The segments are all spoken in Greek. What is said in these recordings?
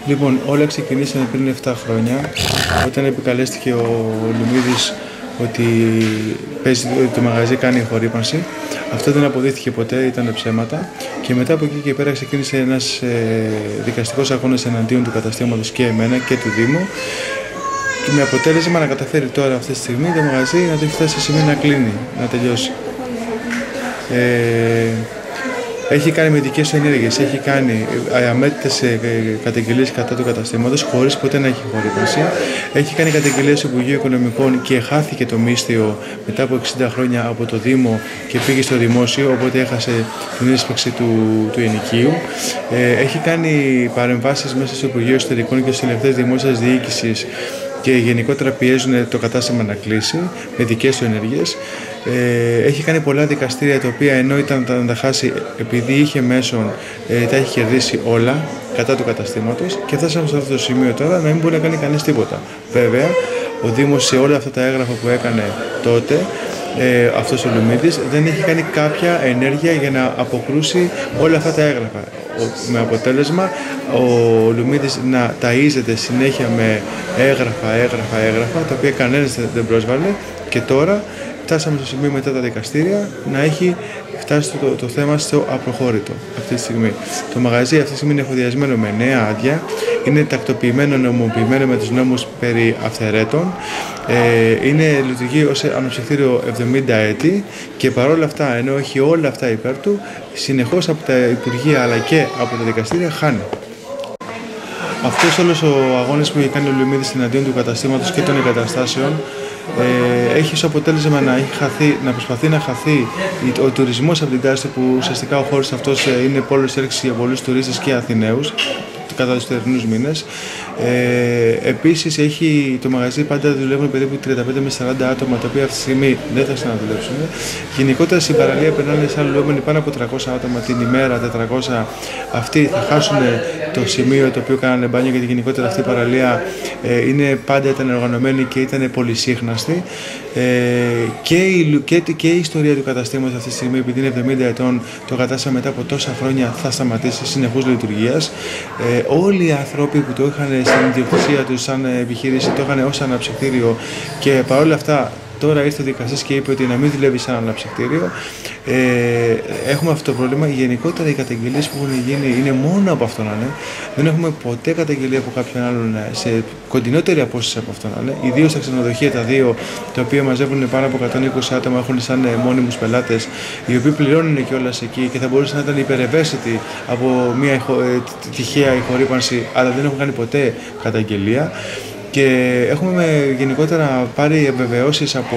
Λοιπόν, όλα ξεκινήσαν πριν 7 χρόνια, όταν επικαλέστηκε ο Λουμίδης ότι το μαγαζί κάνει χορύπανση. Αυτό δεν αποδείχθηκε ποτέ, ήταν ψέματα. Και μετά από εκεί και πέρα ξεκίνησε ένας δικαστικός αγώνας εναντίον του καταστήματος και εμένα και του Δήμου. Και με αποτέλεσμα να καταφέρει τώρα αυτή τη στιγμή το μαγαζί να το έχει φτάσει σε σημείο να κλείνει, να τελειώσει. Έχει κάνει με δικές του ενέργειες, έχει κάνει αμέτρητες καταγγελίες κατά του καταστήματος χωρίς ποτέ να έχει χορύπανση. Έχει κάνει καταγγελίες στο Υπουργείο Οικονομικών και χάθηκε το μίσθιο μετά από 60 χρόνια από το Δήμο και πήγε στο Δημόσιο, οπότε έχασε την ίσπραξη του ενοικίου. Έχει κάνει παρεμβάσεις μέσα στο Υπουργείο Εσωτερικών και στις τελευταίες δημόσιας διοίκησης και γενικότερα πιέζουν το κατάστημα να κλείσει με δικές του ενέργειες. Έχει κάνει πολλά δικαστήρια τα οποία ενώ ήταν να τα χάσει επειδή είχε μέσον, τα έχει κερδίσει όλα κατά του καταστήματος και φτάσαμε σε αυτό το σημείο τώρα να μην μπορεί να κάνει κανείς τίποτα. Βέβαια, ο Δήμος σε όλα αυτά τα έγγραφα που έκανε τότε, αυτός ο Λουμίδης δεν έχει κάνει κάποια ενέργεια για να αποκρούσει όλα αυτά τα έγγραφα. Με αποτέλεσμα ο Λουμίδης να ταΐζεται συνέχεια με έγγραφα, τα οποία κανένας δεν πρόσβαλε και τώρα φτάσαμε στο σημείο μετά τα δικαστήρια να έχει φτάσει το θέμα στο απροχώρητο αυτή τη στιγμή. Το μαγαζί αυτή τη στιγμή είναι εφοδιασμένο με νέα άδεια, είναι τακτοποιημένο, νομοποιημένο με τους νόμους περί αυθαιρέτων, λειτουργεί ως αναψυκτήριο 70 έτη και παρόλα αυτά, ενώ έχει όλα αυτά υπέρ του, συνεχώς από τα Υπουργεία αλλά και από τα δικαστήρια χάνει. Αυτός όλος ο αγώνας που έχει κάνει ο Λουμίδης εναντίον του καταστήματος και των εγκαταστάσεων έχει ως αποτέλεσμα να προσπαθεί να χαθεί ο τουρισμός από την Κάριστο, που ουσιαστικά ο χώρος αυτός είναι πόλος έλξης για πολλούς τουρίστες και Αθηναίους κατά τους τερινούς μήνες. Επίσης το μαγαζί πάντα δουλεύουν περίπου 35 με 40 άτομα, τα οποία αυτή τη στιγμή δεν θα ξαναδουλέψουν. Γενικότερα στην παραλία περνάνε σαν λουόμενοι πάνω από 300 άτομα την ημέρα, 400. Αυτοί θα χάσουν το σημείο το οποίο κάνανε μπάνιο, γιατί γενικότερα αυτή η παραλία πάντα ήταν οργανωμένη και ήταν πολυσύχναστη. Και η ιστορία του καταστήματος αυτή τη στιγμή, επειδή είναι 70 ετών, το κατάστημα μετά από τόσα χρόνια θα σταματήσει συνεχούς λειτουργίας. Όλοι οι άνθρωποι που το είχαν στην ιδιοκτησία τους σαν επιχείρηση, το είχαν ως αναψυκτήριο και παρόλα αυτά τώρα ήρθε ο δικαστής και είπε ότι να μην δουλεύει σαν αναψυκτήριο. Έχουμε αυτό το πρόβλημα. Γενικότερα οι καταγγελίες που έχουν γίνει είναι μόνο από αυτόν να είναι. Δεν έχουμε ποτέ καταγγελία από κάποιον άλλον σε κοντινότερη απόσταση από αυτόν να είναι. Ιδίως στα ξενοδοχεία τα δύο, τα οποία μαζεύουν πάνω από 120 άτομα, έχουν σαν μόνιμους πελάτες, οι οποίοι πληρώνουν κιόλας εκεί και θα μπορούσαν να ήταν υπερευαίσθητοι από μια τυχαία ηχορύπανση, αλλά δεν έχουν κάνει ποτέ καταγγελία. Και έχουμε γενικότερα πάρει επιβεβαιώσεις από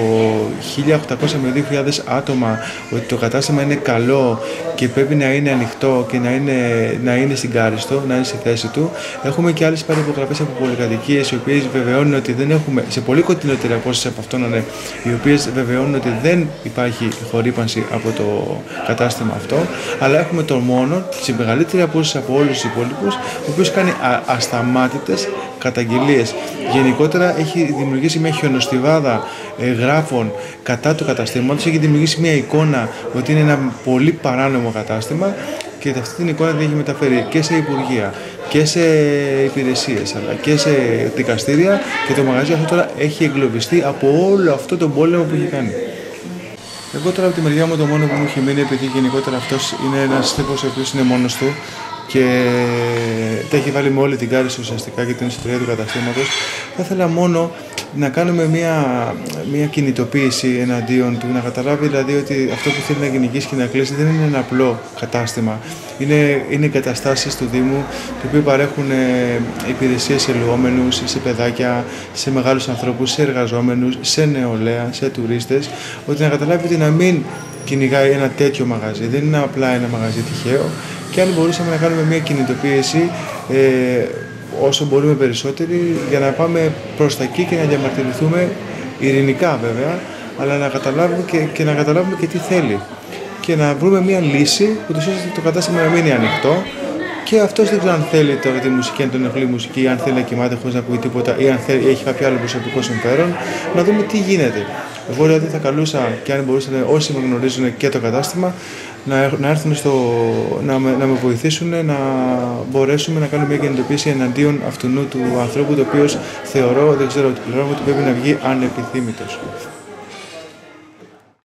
1.800 με 2.000 άτομα ότι το κατάστημα είναι καλό και πρέπει να είναι ανοιχτό και να είναι στην Κάριστο, να είναι στη θέση του. Έχουμε και άλλες πάρει υπογραφές από πολυκατοικίες, οι οποίες βεβαιώνουν ότι δεν έχουμε, σε πολύ κοντινότερη απόσταση από αυτόν, οι οποίες βεβαιώνουν ότι δεν υπάρχει χορύπανση από το κατάστημα αυτό, αλλά έχουμε το μόνο, σε μεγαλύτερη απόσταση από όλους τους υπόλοιπους, ο οποίος κάνει ασταμάτητες καταγγελίες. Γενικότερα έχει δημιουργήσει μια χιονοστιβάδα γράφων κατά του καταστήματος, έχει δημιουργήσει μια εικόνα ότι είναι ένα πολύ παράνομο κατάστημα και αυτή την εικόνα την έχει μεταφέρει και σε υπουργεία και σε υπηρεσίες αλλά και σε δικαστήρια και το μαγαζί αυτό τώρα έχει εγκλωβιστεί από όλο αυτό τον πόλεμο που έχει κάνει. Εγώ τώρα από τη μεριά μου το μόνο που μου έχει μείνει, επειδή γενικότερα αυτός είναι ένας τύπος ο οποίος είναι μόνος του και τα έχει βάλει με όλη την Κάριστο ουσιαστικά και την ιστορία του καταστήματος, θα ήθελα μόνο να κάνουμε μια κινητοποίηση εναντίον του, να καταλάβει δηλαδή ότι αυτό που θέλει να κυνηγήσει και να κλείσει δεν είναι ένα απλό κατάστημα. Είναι εγκαταστάσεις του Δήμου, οι οποίοι παρέχουν υπηρεσίες σε λουόμενους, σε παιδάκια, σε μεγάλους ανθρώπους, σε εργαζόμενους, σε νεολαία, σε τουρίστες, ότι να καταλάβει ότι να μην κυνηγάει ένα τέτοιο μαγαζί, δεν είναι απλά ένα μαγαζί τυχαίο. Και αν μπορούσαμε να κάνουμε μια κινητοποίηση όσο μπορούμε περισσότεροι για να πάμε προς τα εκεί και να διαμαρτυρηθούμε ειρηνικά βέβαια, αλλά να καταλάβουμε να καταλάβουμε και τι θέλει και να βρούμε μια λύση ούτως ώστε το κατάστημα να μείνει ανοιχτό και αυτός δεν ξέρω αν θέλει τώρα τη μουσική, αν τον ενοχλεί η μουσική, αν θέλει να κοιμάται χωρίς να ακούει τίποτα ή αν έχει κάποιο άλλο προσωπικό συμφέρον, να δούμε τι γίνεται. Εγώ δηλαδή θα καλούσα και αν μπορούσαν όσοι με γνωρίζουν και το κατάστημα να έρθουν να με βοηθήσουν να μπορέσουμε να κάνουμε μια κινητοποίηση εναντίον αυτού του ανθρώπου, το οποίο θεωρώ, δεν ξέρω, ότι πληρώνω ότι πρέπει να βγει ανεπιθύμητος.